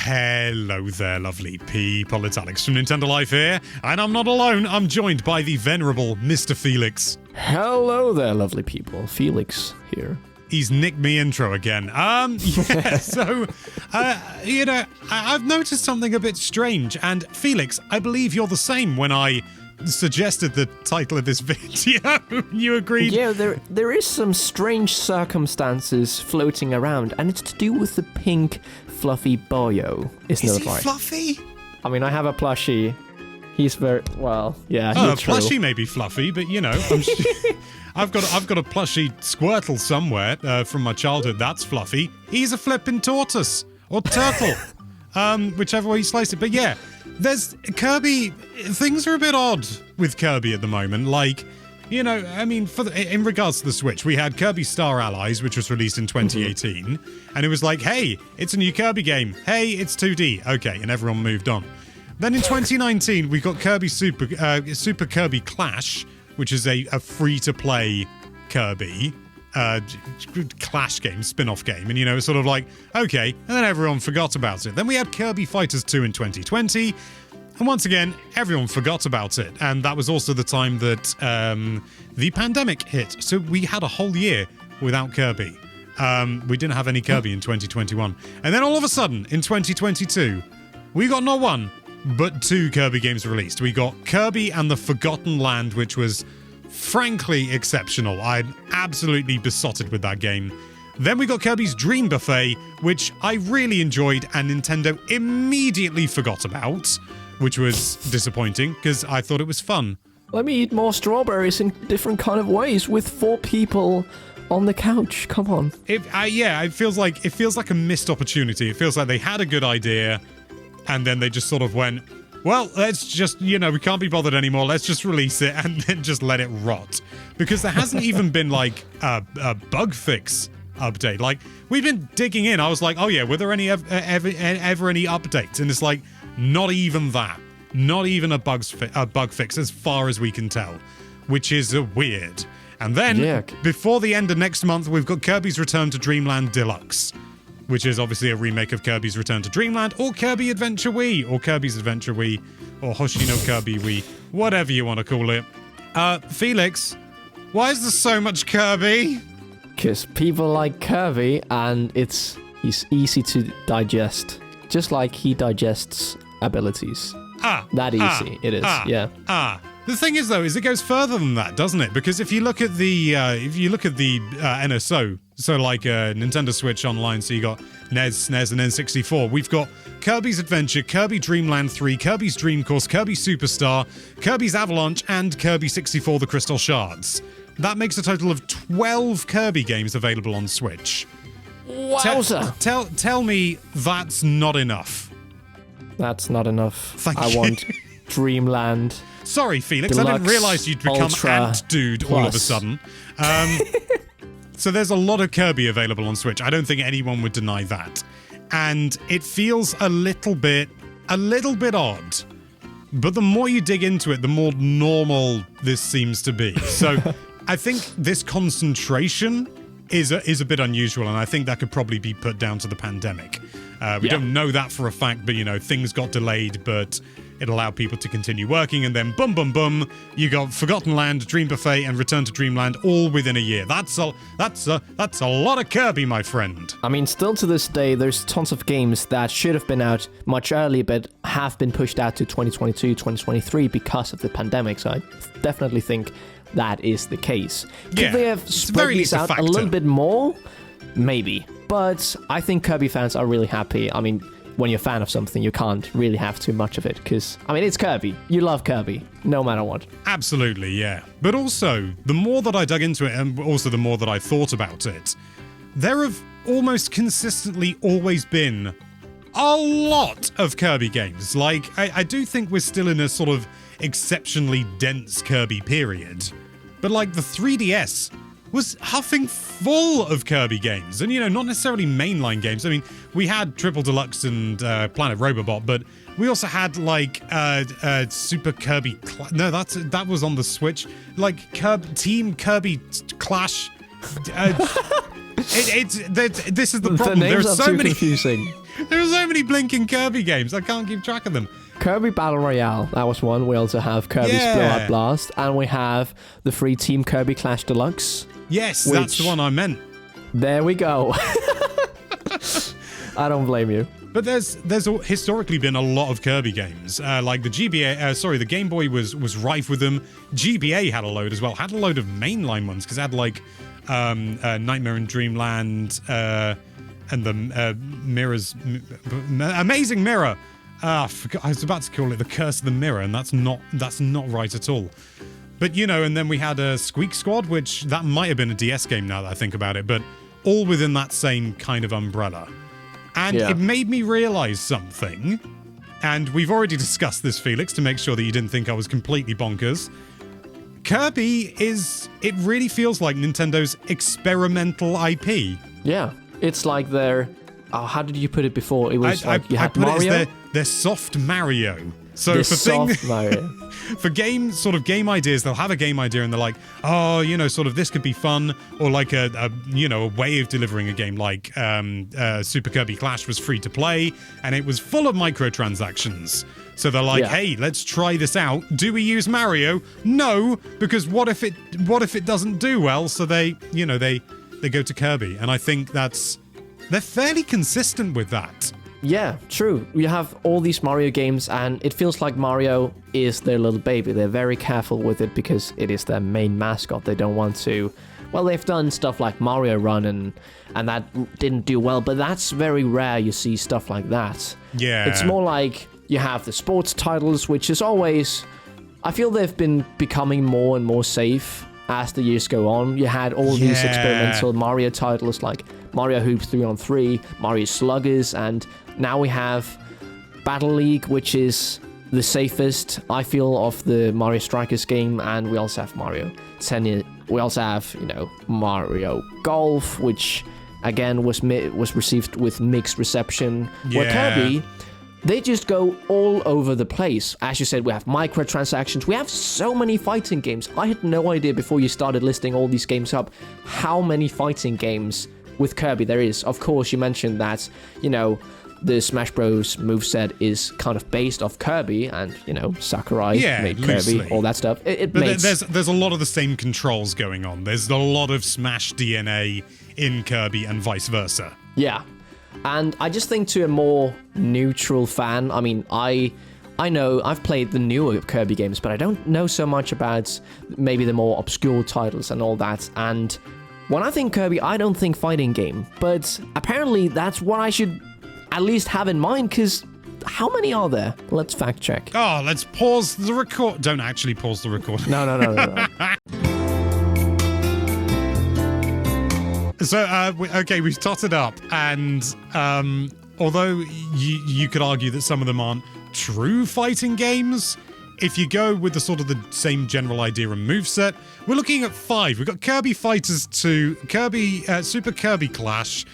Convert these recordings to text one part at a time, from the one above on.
Hello there, lovely people. It's Alex from Nintendo Life here, and I'm not alone. I'm joined by the venerable Mr. Felix. Hello there, lovely people. Felix here. He's nicked me intro again. So, I've noticed something a bit strange, and Felix, I believe you're the same when I suggested the title of this video. You agreed? Yeah, there is some strange circumstances floating around, and it's to do with the pink fluffy boyo. Is he fluffy? I mean, I have a plushie. He's very well. Yeah, a plushie may be fluffy, but you know, I've got a plushie Squirtle somewhere from my childhood. That's fluffy. He's a flippin' tortoise or turtle, whichever way you slice it. But yeah, there's Kirby. Things are a bit odd with Kirby at the moment. Like, you know, I mean, in regards to the Switch, we had Kirby Star Allies, which was released in 2018, and it was like, hey, it's a new Kirby game. Hey, it's 2D. Okay, and everyone moved on. Then in 2019, we got Kirby Super Kirby Clash, which is a free-to-play Kirby Clash game, spin-off game, and you know, it's sort of like, okay, and then everyone forgot about it. Then we had Kirby Fighters 2 in 2020, and once again, everyone forgot about it, and that was also the time that the pandemic hit, so we had a whole year without Kirby. We didn't have any Kirby in 2021, and then all of a sudden, in 2022, we got not one, but two Kirby games released. We got Kirby and the Forgotten Land, which was frankly exceptional. I'm absolutely besotted with that game. Then we got Kirby's Dream Buffet, which I really enjoyed and Nintendo immediately forgot about, which was disappointing because I thought it was fun. Let me eat more strawberries in different kind of ways with 4 people on the couch. Come on. It feels like a missed opportunity. It feels like they had a good idea, and then they just sort of went, well, let's just, you know, we can't be bothered anymore. Let's just release it and then just let it rot. Because there hasn't even been, like, a bug fix update. Like, we've been digging in. I was like, oh, yeah, were there any ever any updates? And it's like, not even that. Not even a bug fix as far as we can tell, which is weird. And then, before the end of next month, we've got Kirby's Return to Dreamland Deluxe, which is obviously a remake of Kirby's Return to Dreamland, or Kirby Adventure Wii, or Kirby's Adventure Wii, or Hoshino Kirby Wii, whatever you want to call it. Felix, why is there so much Kirby? Because people like Kirby, and he's easy to digest, just like he digests abilities. That easy, it is, yeah. The thing is, though, is it goes further than that, doesn't it? Because if you look at the NSO, so like Nintendo Switch Online, so you got NES, SNES, and N64, we've got Kirby's Adventure, Kirby Dream Land 3, Kirby's Dream Course, Kirby Superstar, Kirby's Avalanche, and Kirby 64 The Crystal Shards. That makes a total of 12 Kirby games available on Switch. Wowza! Tell me that's not enough. That's not enough. Thank you. I want Dreamland. Sorry, Felix, Deluxe, I didn't realize you'd become Ant Dude Plus. all of a sudden. So there's a lot of Kirby available on Switch. I don't think anyone would deny that. And it feels a little bit odd. But the more you dig into it, the more normal this seems to be. So I think this concentration is a bit unusual, and I think that could probably be put down to the pandemic. We don't know that for a fact, but, you know, things got delayed, but it allowed people to continue working, and then boom, boom, boom, you got Forgotten Land, Dream Buffet, and Return to Dreamland all within a year. That's a lot of Kirby, my friend. I mean, still to this day, there's tons of games that should have been out much earlier, but have been pushed out to 2022, 2023 because of the pandemic, so I definitely think that is the case. Could they have spread these out a little bit more? Maybe. But I think Kirby fans are really happy. I mean, when you're a fan of something, you can't really have too much of it, because, I mean, it's Kirby. You love Kirby, no matter what. Absolutely, yeah. But also, the more that I dug into it, and also the more that I thought about it, there have almost consistently always been a lot of Kirby games. Like, I do think we're still in a sort of exceptionally dense Kirby period. But, like, the 3DS was huffing full of Kirby games. And, you know, not necessarily mainline games. I mean, we had Triple Deluxe and Planet Robobot, but we also had, like, Super Kirby... that was on the Switch. Like, Team Kirby Clash. This is the problem. The names are too confusing. There are so many blinking Kirby games. I can't keep track of them. Kirby Battle Royale, that was one. We also have Kirby's Blowout Blast, and we have the free Team Kirby Clash Deluxe. Yes, that's the one I meant. There we go. I don't blame you. But there's historically been a lot of Kirby games. Like the the Game Boy was rife with them. GBA had a load as well. Had a load of mainline ones because it had like Nightmare in Dreamland and the Mirror's Amazing Mirror. I was about to call it the Curse of the Mirror, and that's not right at all. But and then we had a Squeak Squad, which that might have been a DS game now that I think about it, but all within that same kind of umbrella. And it made me realize something, and we've already discussed this, Felix, to make sure that you didn't think I was completely bonkers. Kirby it really feels like Nintendo's experimental IP. Yeah, it's like their, how did you put it before? It was you had Mario? Mario? It as their soft Mario. So Mario. For game ideas, they'll have a game idea and they're like, this could be fun, or like a way of delivering a game like Super Kirby Clash was free to play and it was full of microtransactions. So they're like, hey, let's try this out. Do we use Mario? No, because what if it doesn't do well? So they go to Kirby, and I think they're fairly consistent with that. Yeah, true. You have all these Mario games, and it feels like Mario is their little baby. They're very careful with it because it is their main mascot. They don't want to... Well, they've done stuff like Mario Run, and that didn't do well, but that's very rare you see stuff like that. Yeah. It's more like you have the sports titles, which is always... I feel they've been becoming more and more safe as the years go on. You had all these experimental Mario titles like Mario Hoops 3-on-3, Mario Sluggers, and now we have Battle League, which is the safest, I feel, of the Mario Strikers game, and we also have Mario Tennis. We also have, Mario Golf, which again was received with mixed reception. Yeah. Where Kirby, they just go all over the place. As you said, we have microtransactions. We have so many fighting games. I had no idea before you started listing all these games up how many fighting games with Kirby there is. Of course, you mentioned that, the Smash Bros. Moveset is kind of based off Kirby, and, Sakurai made loosely. Kirby, all that stuff. But there's a lot of the same controls going on. There's a lot of Smash DNA in Kirby and vice versa. Yeah. And I just think to a more neutral fan, I mean, I know I've played the newer Kirby games, but I don't know so much about maybe the more obscure titles and all that. And when I think Kirby, I don't think fighting game. But apparently that's what I should at least have in mind, because how many are there? Let's fact check. Oh, let's pause the record. Don't actually pause the record. No. So, we've totted up, and although you could argue that some of them aren't true fighting games, if you go with the sort of the same general idea and moveset, we're looking at 5. We've got Kirby Fighters 2, Super Kirby Clash,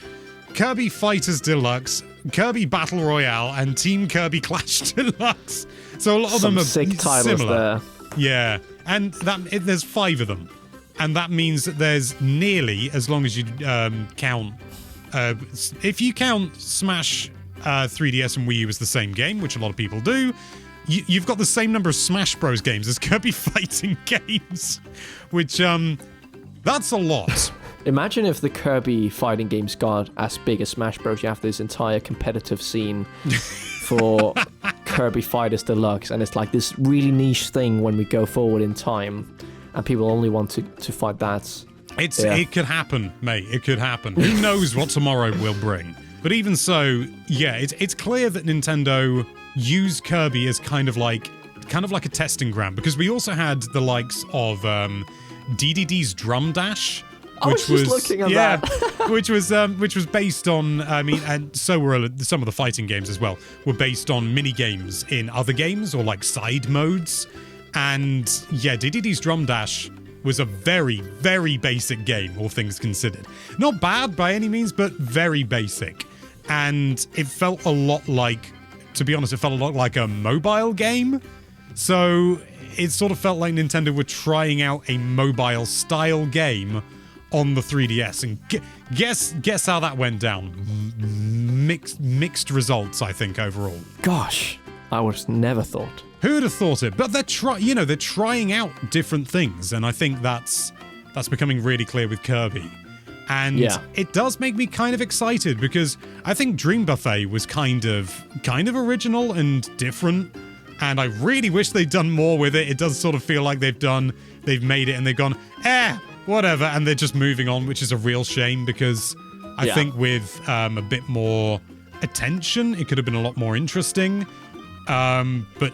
Kirby Fighters Deluxe, Kirby Battle Royale, and Team Kirby Clash Deluxe. So a lot of them are sick titles similar. there. Yeah, and there's 5 of them. And that means that there's nearly, as long as you count... if you count Smash 3DS and Wii U as the same game, which a lot of people do, you've got the same number of Smash Bros. Games as Kirby fighting games, which, that's a lot. Imagine if the Kirby fighting games got as big as Smash Bros. You have this entire competitive scene for Kirby Fighters Deluxe, and it's like this really niche thing when we go forward in time, and people only want to fight that. It could happen, mate. It could happen. Who knows what tomorrow will bring? But even so, yeah, it's clear that Nintendo used Kirby as kind of like a testing ground, because we also had the likes of DDD's Drum Dash. Which was looking at that. which was based on, and so were some of the fighting games as well, were based on mini games in other games or like side modes. And yeah, DDD's Drum Dash was a very, very basic game, all things considered. Not bad by any means, but very basic. And it felt a lot like, to be honest, a mobile game. So it sort of felt like Nintendo were trying out a mobile style game on the 3DS, and guess how that went down. mixed results, I think, overall. Gosh, I would never thought. Who would have thought it? But they're trying out different things, and I think that's becoming really clear with Kirby. And it does make me kind of excited because I think Dream Buffet was kind of original and different, and I really wish they'd done more with it. It does sort of feel like they've made it and they've gone, whatever, and they're just moving on, which is a real shame because I think with a bit more attention, it could have been a lot more interesting. But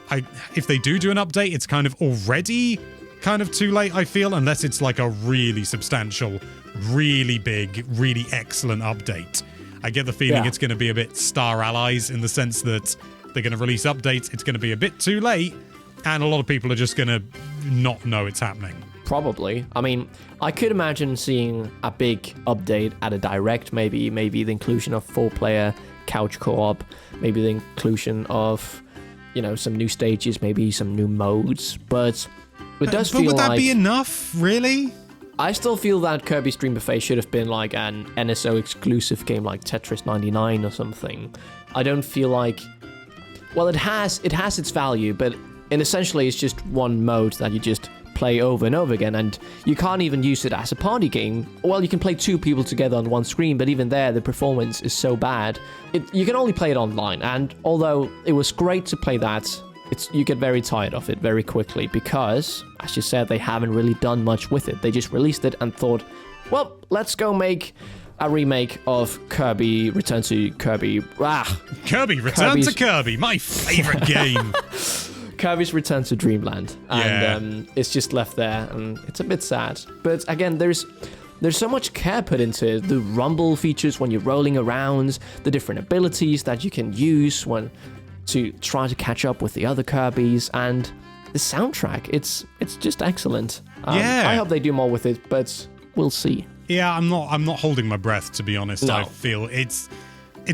if they do an update, it's kind of already kind of too late, I feel, unless it's like a really substantial, really big, really excellent update. I get the feeling it's going to be a bit Star Allies in the sense that they're going to release updates, it's going to be a bit too late, and a lot of people are just going to not know it's happening. Probably. I mean, I could imagine seeing a big update at a direct, maybe the inclusion of 4-player couch co-op, maybe the inclusion of, some new stages, maybe some new modes, but it does feel like... But would that be enough, really? I still feel that Kirby's Dream Buffet should have been like an NSO exclusive game like Tetris 99 or something. I don't feel like... Well, it has its value, but essentially it's just one mode that you just play over and over again, and you can't even use it as a party game. Well, you can play 2 people together on one screen, but even there, the performance is so bad. You can only play it online, and although it was great to play that, you get very tired of it very quickly because, as you said, they haven't really done much with it. They just released it and thought, well, let's go make a remake of Kirby Return to Kirby. Kirby Return to Kirby, my favorite game. Kirby's Return to Dreamland, and it's just left there, and it's a bit sad. But again, there's so much care put into it. The rumble features when you're rolling around, the different abilities that you can use to try to catch up with the other Kirbys, and the soundtrack. It's just excellent. I hope they do more with it, but we'll see. Yeah, I'm not holding my breath, to be honest. No. I feel it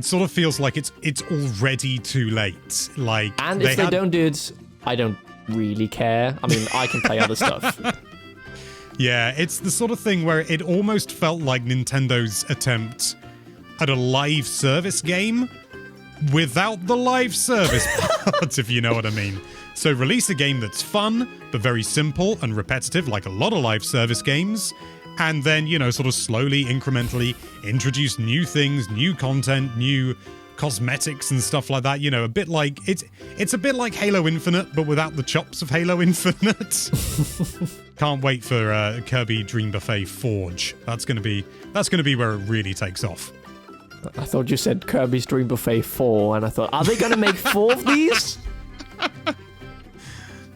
sort of feels like it's already too late. Like, and if they don't do it, I don't really care. I mean, I can play other stuff. Yeah, it's the sort of thing where it almost felt like Nintendo's attempt at a live service game without the live service part, if you know what I mean. So release a game that's fun, but very simple and repetitive, like a lot of live service games, and then, sort of slowly, incrementally introduce new things, new content, new cosmetics and stuff like that. A bit like it's a bit like Halo Infinite, but without the chops of Halo Infinite. Can't wait for Kirby Dream Buffet Forge. That's gonna be where it really takes off. I thought you said Kirby's Dream Buffet 4, and I thought, are they gonna make 4 of these?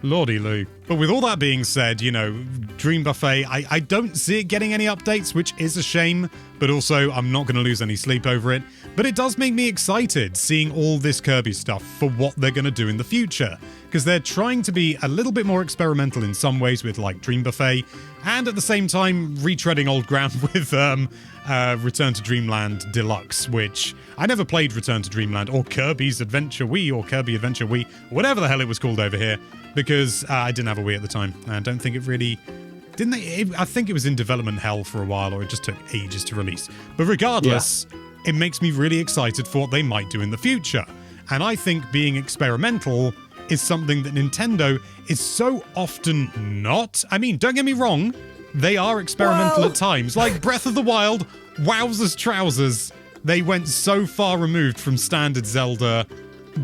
Lordy Lou. But with all that being said, Dream Buffet, I don't see it getting any updates, which is a shame, but also I'm not going to lose any sleep over it. But it does make me excited seeing all this Kirby stuff for what they're going to do in the future, because they're trying to be a little bit more experimental in some ways with like Dream Buffet, and at the same time retreading old ground with Return to Dreamland Deluxe, which I never played Return to Dreamland or Kirby's Adventure Wii or Kirby Adventure Wii, whatever the hell it was called over here, because I didn't have a Wii at the time. I don't think it really... I think it was in development hell for a while, or it just took ages to release. But regardless, it makes me really excited for what they might do in the future. And I think being experimental is something that Nintendo is so often not. I mean, don't get me wrong, they are experimental at times. Like Breath of the Wild, wowzers trousers, they went so far removed from standard Zelda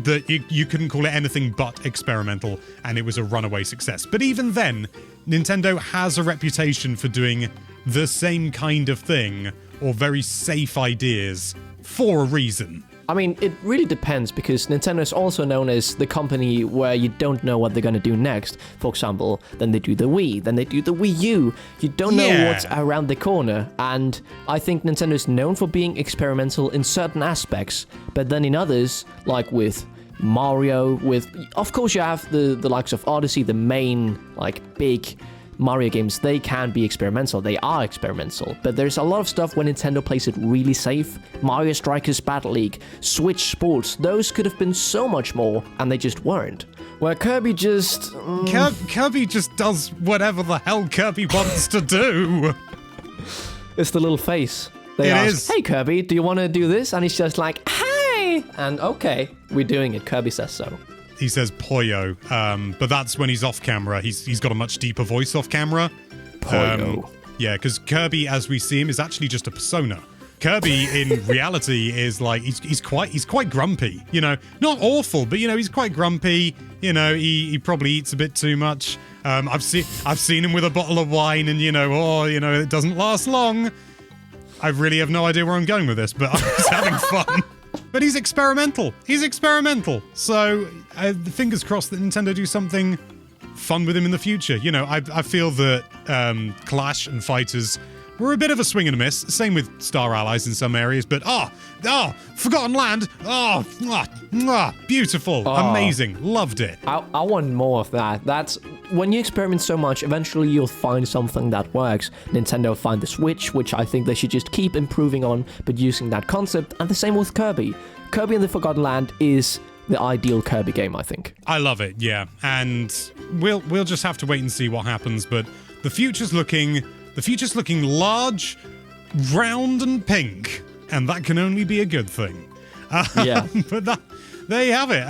that you couldn't call it anything but experimental, and it was a runaway success. But even then, Nintendo has a reputation for doing the same kind of thing, or very safe ideas, for a reason. I mean, it really depends, because Nintendo is also known as the company where you don't know what they're going to do next. For example, then they do the Wii, then they do the Wii U. You don't know what's around the corner. And I think Nintendo is known for being experimental in certain aspects, but then in others, like with Mario, of course you have the likes of Odyssey, the main, like, big Mario games, they can be experimental. They are experimental. But there's a lot of stuff when Nintendo plays it really safe. Mario Strikers Battle League, Switch Sports, those could have been so much more, and they just weren't. Where Kirby just... Kirby just does whatever the hell Kirby wants to do. It's the little face. They ask, hey Kirby, do you want to do this? And he's just like, hey! And okay, we're doing it. Kirby says so. He says Poyo, but that's when he's off camera. He's got a much deeper voice off camera. Poyo. Yeah, because Kirby, as we see him, is actually just a persona. Kirby, in reality, is like he's quite grumpy. You know, not awful, but you know, he's quite grumpy. You know, he probably eats a bit too much. I've seen him with a bottle of wine, and it doesn't last long. I really have no idea where I'm going with this, but I was having fun. But he's experimental. So, fingers crossed that Nintendo do something fun with him in the future. You know, I feel that Clash and Fighters were a bit of a swing and a miss. Same with Star Allies in some areas. But, Forgotten Land. Beautiful. Amazing. Loved it. I want more of that. That's when you experiment so much, eventually you'll find something that works. Nintendo find the Switch, which I think they should just keep improving on, but using that concept. And the same with Kirby. Kirby and the Forgotten Land is the ideal Kirby game, I think. I love it, yeah. And we'll just have to wait and see what happens. But the future's looking large, round, and pink, and that can only be a good thing. Yeah. But there you have it.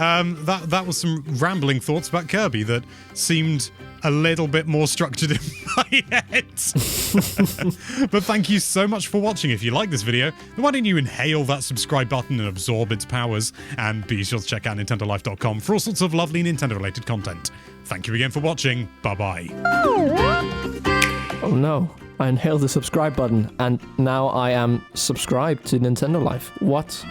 That was some rambling thoughts about Kirby that seemed a little bit more structured in my head. But thank you so much for watching. If you like this video, then why don't you inhale that subscribe button and absorb its powers, and be sure to check out nintendolife.com for all sorts of lovely Nintendo-related content. Thank you again for watching. Bye-bye. Oh no, I inhaled the subscribe button, and now I am subscribed to Nintendo Life. What?